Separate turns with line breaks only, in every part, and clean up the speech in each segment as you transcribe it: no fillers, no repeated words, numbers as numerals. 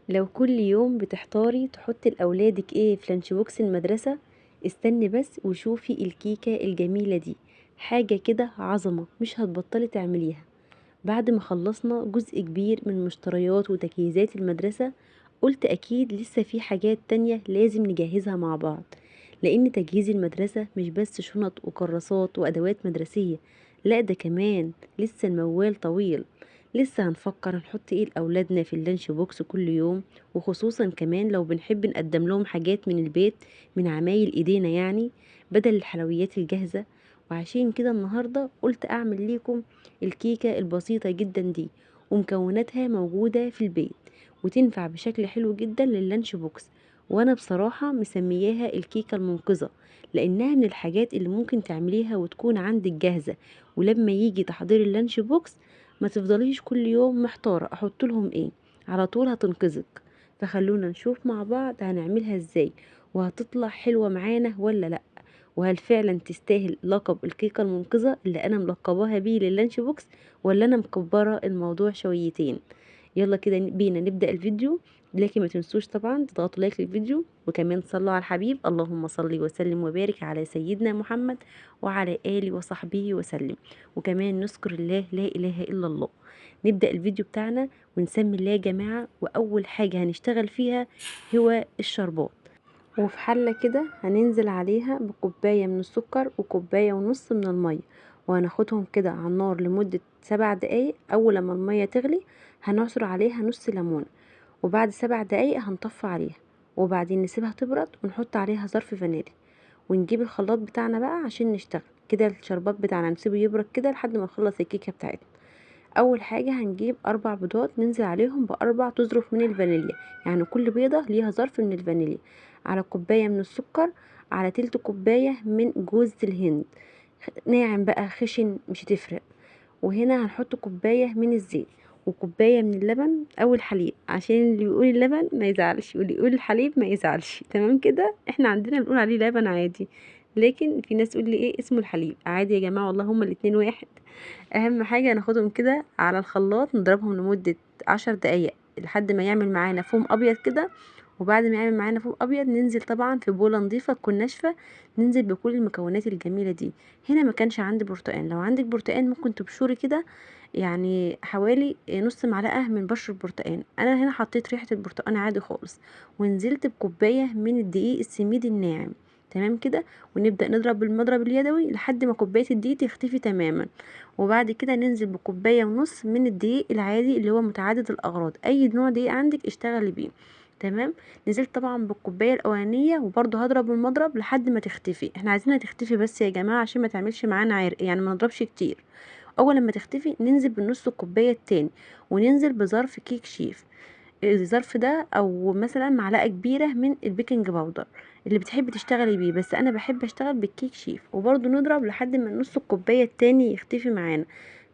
لو كل يوم بتحتاري تحطي لأولادك ايه في لانش بوكس المدرسة، استني بس وشوفي الكيكة الجميلة دي. حاجة كده عظمة مش هتبطلي تعمليها. بعد ما خلصنا جزء كبير من مشتريات وتجهيزات المدرسة، قلت أكيد لسه في حاجات تانية لازم نجهزها مع بعض، لأن تجهيز المدرسة مش بس شنط وكراسات وأدوات مدرسية، لا ده كمان لسه الموال طويل. لسه هنفكر هنحط ايه لأولادنا في اللانش بوكس كل يوم، وخصوصا كمان لو بنحب نقدم لهم حاجات من البيت، من عمايل ايدينا يعني، بدل الحلويات الجاهزة. وعشان كده النهاردة قلت أعمل ليكم الكيكة البسيطة جدا دي، ومكوناتها موجودة في البيت، وتنفع بشكل حلو جدا لللانش بوكس. وانا بصراحة مسمياها الكيكة المنقذة، لانها من الحاجات اللي ممكن تعمليها وتكون عندك جاهزة، ولما يجي تحضير اللانش بوكس ما تفضليش كل يوم محتارة احط لهم ايه، على طول هتنقذك. فخلونا نشوف مع بعض هنعملها ازاي، وهتطلع حلوة معانا ولا لا، وهل فعلا تستاهل لقب الكيكة المنقذة اللي انا ملقباها بيه لللانش بوكس، ولا انا مكبرة الموضوع شويتين. يلا كده بينا نبدأ الفيديو. لكن ما تنسوش طبعا تضغطوا لايك للفيديو، وكمان صلوا على الحبيب، اللهم صل وسلم وبارك على سيدنا محمد وعلى آله وصحبه وسلم. وكمان نذكر الله لا إله إلا الله. نبدأ الفيديو بتاعنا ونسمي الله يا جماعة. وأول حاجة هنشتغل فيها هو الشربات. وفي حلة كده هننزل عليها بكوباية من السكر وكوباية ونص من المية، وهناخدهم كده على النار لمدة 7 دقايق. أول لما المية تغلي هنعصر عليها نص ليمونة، وبعد 7 دقايق هنطفي عليها، وبعدين نسيبها تبرد ونحط عليها ظرف فانيليا، ونجيب الخلاط بتاعنا بقى عشان نشتغل كده الشربات بتاعنا، نسيبه يبرد كده لحد ما نخلص الكيكة بتاعتنا. اول حاجة هنجيب 4 بيضات ننزل عليهم ب4 تظرف من الفانيليا، يعني كل بيضة ليها ظرف من الفانيليا، على كوباية من السكر، على تلت كوباية من جوز الهند، ناعم بقى خشن مش هتفرق. وهنا هنحط كوباية من الزيت، وكوباية من اللبن او الحليب، عشان اللي يقول اللبن ما يزعلش واللي يقول الحليب ما يزعلش. تمام كده، احنا عندنا بنقول عليه لبن عادي، لكن في ناس تقول لي ايه اسمه الحليب عادي يا جماعة، والله هما الاتنين واحد. اهم حاجة ناخدهم كده على الخلاط نضربهم لمدة 10 دقايق لحد ما يعمل معانا فوم ابيض كده. وبعد ما يعمل معانا فوم ابيض ننزل طبعا في بولة نظيفة تكون ناشفة، ننزل بكل المكونات الجميلة دي. هنا ما كانش عندي برتقان، لو عندك برتقان ممكن تبشري كده، يعني حوالي نص معلقة من بشر البرتقان. انا هنا حطيت ريحة البرتقان عادي خالص، ونزلت بكوباية من الدقيق السميد الناعم. تمام كده، ونبدأ نضرب بالمضرب اليدوي لحد ما كوباية الدقيق تختفي تماما. وبعد كده ننزل بكوباية ونص من الدقيق العادي اللي هو متعدد الأغراض، أي نوع دقيق عندك اشتغلي بيه. تمام. نزلت طبعا بالكوباية الأولانية وبرضو هضرب المضرب لحد ما تختفي، احنا عايزينها تختفي بس يا جماعة عشان ما تعملش معانا عرق، يعني ما نضربش كتير. أول لما تختفي ننزل بالنص الكوباية التاني، وننزل بظرف كيك شيف. الظرف ده او مثلا معلقه كبيره من البيكنج باودر اللي بتحبي تشتغلي بيه، بس انا بحب اشتغل بالكيك شيف. وبرضه نضرب لحد ما نص الكوبايه التاني يختفي معانا.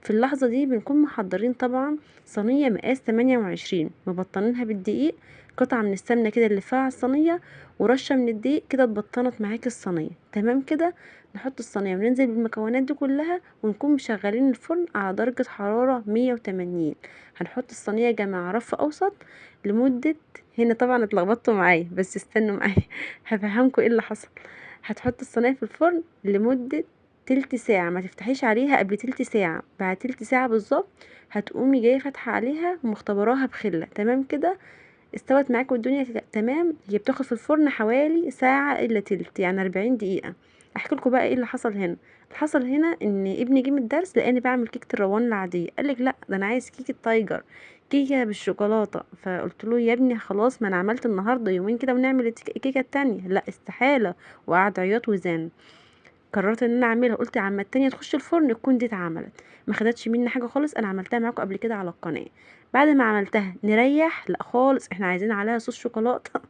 في اللحظه دي بنكون محضرين طبعا صينيه مقاس 28 مبطنينها بالدقيق، قطعه من السمنه كده اللي فيها على الصينيه، ورشه من الدقيق كده اتبطنت معاكي الصينيه. تمام كده. نحط الصينيه وننزل بالمكونات دي كلها، ونكون مشغلين الفرن على درجه حراره 180. هنحط الصينيه يا جماعه رف اوسط لمدة، هنا طبعا اتلخبطتوا معايا بس استنوا معايا هفهمكم ايه اللي حصل. هتحط الصينية في الفرن لمدة تلت ساعة، ما تفتحيش عليها قبل تلت ساعة. بعد تلت ساعة بالظبط هتقومي جاية فاتحة عليها ومختبراها بخلة. تمام كده، استوت معاكم الدنيا تمام. هي بتاخد في الفرن حوالي ساعة الا تلت، يعني 40 دقيقة. احكي لكم بقى ايه اللي حصل هنا. اللي حصل هنا ان ابني جه من الدرس لاني بعمل كيكه الروان العاديه، قالك لا ده انا عايز كيكه تايجر، كيكه بالشوكولاته. فقلت له يا ابني خلاص، ما انا عملت النهارده يومين كده ونعمل الكيكه التانية. لا استحاله، وقعد عياط وزان. قررت ان انا اعملها، قلت عما التانية تخش الفرن تكون دي اتعملت. ما خدتش مني حاجه خالص، انا عملتها معاكم قبل كده على القناه. بعد ما عملتها نريح؟ لا خالص، احنا عايزين عليها صوص شوكولاته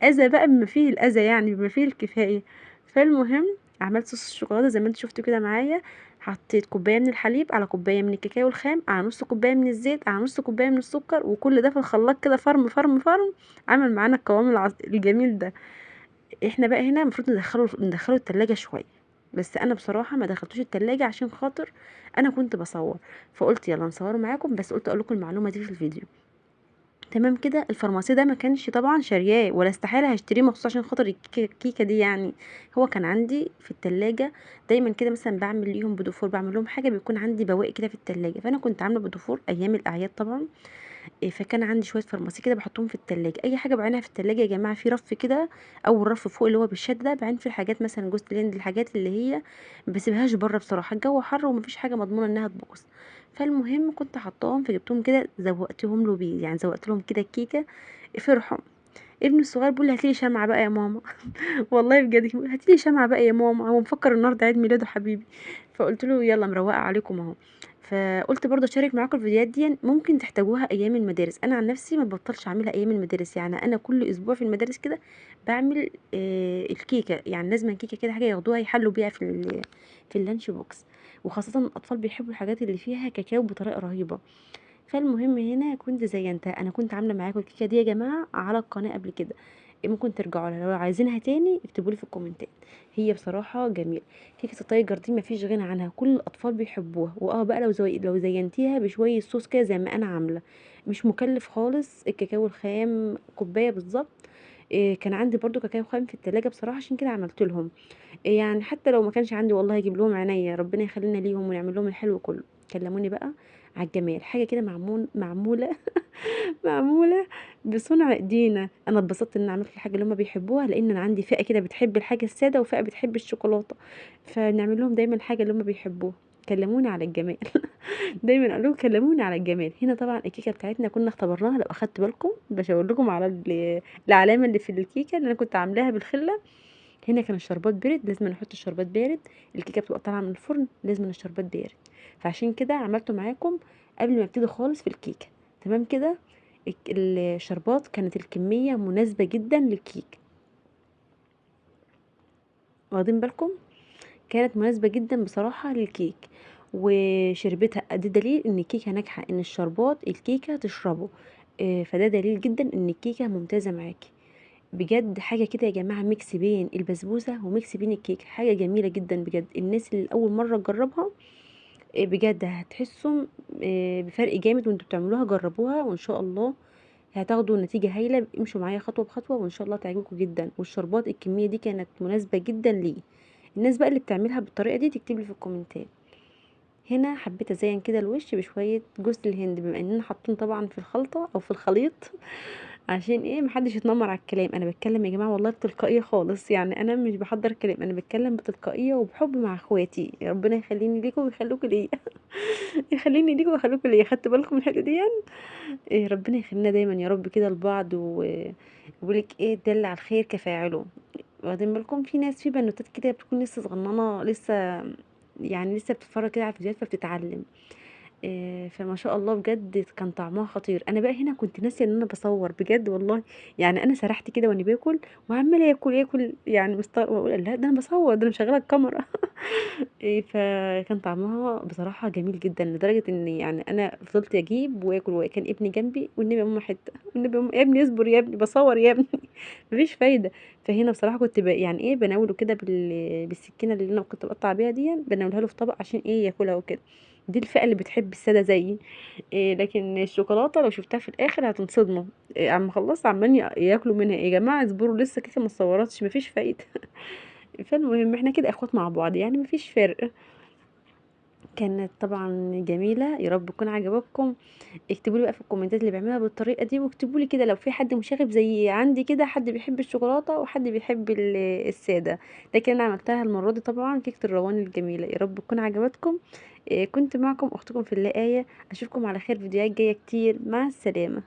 اذى بقى بما فيه الاذى، يعني بما فيه الكفايه. فالمهم عملت صوص الشوكولاته زي ما انتوا شفتوا كده معايا. حطيت كوبايه من الحليب على كوبايه من الكاكاو الخام على نص كوبايه من الزيت على نص كوبايه من السكر، وكل ده في الخلاط كده فرم فرم فرم، عمل معانا القوام الجميل ده. احنا بقى هنا المفروض ندخله التلاجة شويه، بس انا بصراحه ما دخلتوش التلاجة عشان خاطر انا كنت بصور، فقلت يلا نصوره معاكم، بس قلت اقول لكم المعلومه دي في الفيديو. تمام كده. الفارماسي ده ما كانش طبعا شارياه، ولا استحاله هشتريه مخصوص عشان خاطر الكيكه دي يعني. هو كان عندي في التلاجة دايما كده، مثلا بعمل ليهم بدفور، بعمل لهم حاجه، بيكون عندي بواقي كده في التلاجة، فانا كنت عامله بدفور ايام الاعياد طبعا. فكان عندي شويه فارماسي كده بحطهم في التلاجة. اي حاجه بعينها في التلاجة يا جماعه، في رف كده، اول رف فوق اللي هو بالشد ده بعين فيه الحاجات، مثلا جوز الهند، الحاجات اللي هي ما بسيبهاش بره بصراحه، الجو حر ومفيش حاجه مضمونه انها تبوظ. فالمهم كنت حطاهم، فجبتهم كده زوقتهم له بيه، يعني زوقت لهم كده الكيكه، فرحوا. ابني الصغير بيقول لي هاتيلي شمعة بقى يا ماما. والله بجد هاتيلي شمعة بقى يا ماما، هو مفكر النهارده عيد ميلاده حبيبي. فقلت له يلا مروقه عليكم اهو. فقلت برضه اشارك معاكم الفيديوهات دي، ممكن تحتاجوها ايام المدارس. انا عن نفسي ما ببطلش اعملها ايام المدارس، يعني انا كل اسبوع في المدارس كده بعمل الكيكه، يعني لازم كيكه كده حاجه ياخدوها يحلوا بيها في اللانش بوكس. وخاصه الاطفال بيحبوا الحاجات اللي فيها كاكاو بطريقه رهيبه. فالمهم هنا كنت زينتها، انا كنت عامله معاكم الكيكه دي يا جماعه على القناه قبل كده، ممكن ترجعوا لها لو عايزينها تاني، اكتبوا لي في الكومنتات. هي بصراحه جميله. كيكه التايجر دي مفيش غنى عنها، كل الاطفال بيحبوها. بقى لو زينتيها بشويه صوص كده زي ما انا عامله، مش مكلف خالص. الكاكاو الخام كوبايه بالظبط. كان عندي برضو كاكاو خام في التلاجة بصراحه، عشان كده عملت لهم. يعني حتى لو ما كانش عندي والله هجيب لهم عينيا، ربنا يخلينا ليهم ونعمل لهم الحلو كله. كلموني بقى على الجمال، حاجه كده معموله معموله بصنع ايدينا. انا اتبسطت ان أنا عملت الحاجه اللي هم بيحبوها، لان انا عندي فئه كده بتحب الحاجه الساده، وفئه بتحب الشوكولاته، فنعمل لهم دايما الحاجه اللي هم بيحبوها. كلموني على الجمال. دايما اقول لهم كلموني على الجمال. هنا طبعا الكيكه بتاعتنا كنا اختبرناها، لو اخدت بالكم بشاور لكم على العلامه اللي في الكيكه اللي انا كنت عاملاها بالخله. هنا كان الشربات بارد، لازم نحط الشربات بارد. الكيكه بتبقى طالعه من الفرن، لازم الشربات بارد. فعشان كده عملته معاكم قبل ما ابتدي خالص في الكيكه. تمام كده. الشربات كانت الكميه مناسبه جدا للكيك، واخدين بالكم؟ كانت مناسبه جدا بصراحه للكيك، وشربتها ده دليل ان الكيكه ناجحه، ان الشربات الكيكه تشربه. فده دليل جدا ان الكيكه ممتازه معاكي. بجد حاجه كده يا جماعه، ميكس بين البسبوسه وميكس بين الكيك، حاجه جميله جدا بجد. الناس اللي اول مره تجربها بجد هتحسوا بفرق جامد وانتوا بتعملوها. جربوها وان شاء الله هتاخدوا نتيجه هايله. امشوا معايا خطوه بخطوه وان شاء الله تعجبكم جدا. والشربات الكميه دي كانت مناسبه جدا ليه. الناس بقى اللي بتعملها بالطريقه دي تكتب لي في الكومنتات. هنا حبيت ازين كده الوش بشويه جوز الهند، بما اننا حاطين طبعا في الخلطه او في الخليط. عشان ايه محدش يتنمر على الكلام، انا بتكلم يا جماعه والله بتلقائيه خالص، يعني انا مش بحضر كلام، انا بتكلم بتلقائيه وبحب مع اخواتي. ربنا يخليني ليكم ويخليكم ليا. يخليني ليكم ويخليكم ليا. خدت بالكم من الحته دي يعني؟ إيه، ربنا يخلينا دايما يا رب كده لبعض. وبيقولك ايه، دل على الخير كفاعله. واخدين بالكم؟ في ناس، في بنوتات كده بتكون لسه صغننه، لسه يعني لسه بتتفرج كده على الفيديوهات فبتتعلم. فما شاء الله بجد كان طعمها خطير. انا بقى هنا كنت ناسيه ان انا بصور بجد والله، يعني انا سرحت كده وانا باكل وعماله اكل يعني مستغرب، واقول لا ده انا بصور، ده انا مشغله الكاميرا. فكان طعمها بصراحه جميل جدا، لدرجه ان يعني انا فضلت اجيب واكل، وكان ابني جنبي، والنبي يا ماما حته، والنبي يا ماما، يا ابني اصبر يا ابني بصور يا ابني. مفيش فايده. فهنا بصراحه كنت يعني ايه بناوله كده بالسكينه اللي انا كنت بقطع بيها دي، بناولها له في طبق عشان ايه ياكلها وكده. دي الفئة اللي بتحب السادة زيي. لكن الشوكولاتة لو شفتها في الآخر هتنصدموا. عم خلصت عمالين ياكلوا منها. يا جماعة اصبروا لسه كيكة ما اتصورتش، مفيش فايدة. فالمهم احنا كده اخوات مع بعض، يعني مفيش فرق. كانت طبعا جميلة، يا رب تكون عجبتكم. اكتبوا لي بقى في الكومنتات اللي بيعملها بالطريقة دي، واكتبوا لي كده لو في حد مشاغب زي عندي كده، حد بيحب الشوكولاتة وحد بيحب السادة. لكن انا عملتها المرة دي طبعا كيكة الروان الجميلة. يا رب تكون عجبتكم. كنت معكم اختكم في الله آية. اشوفكم على خير، فيديوهات جاية كتير. مع السلامة.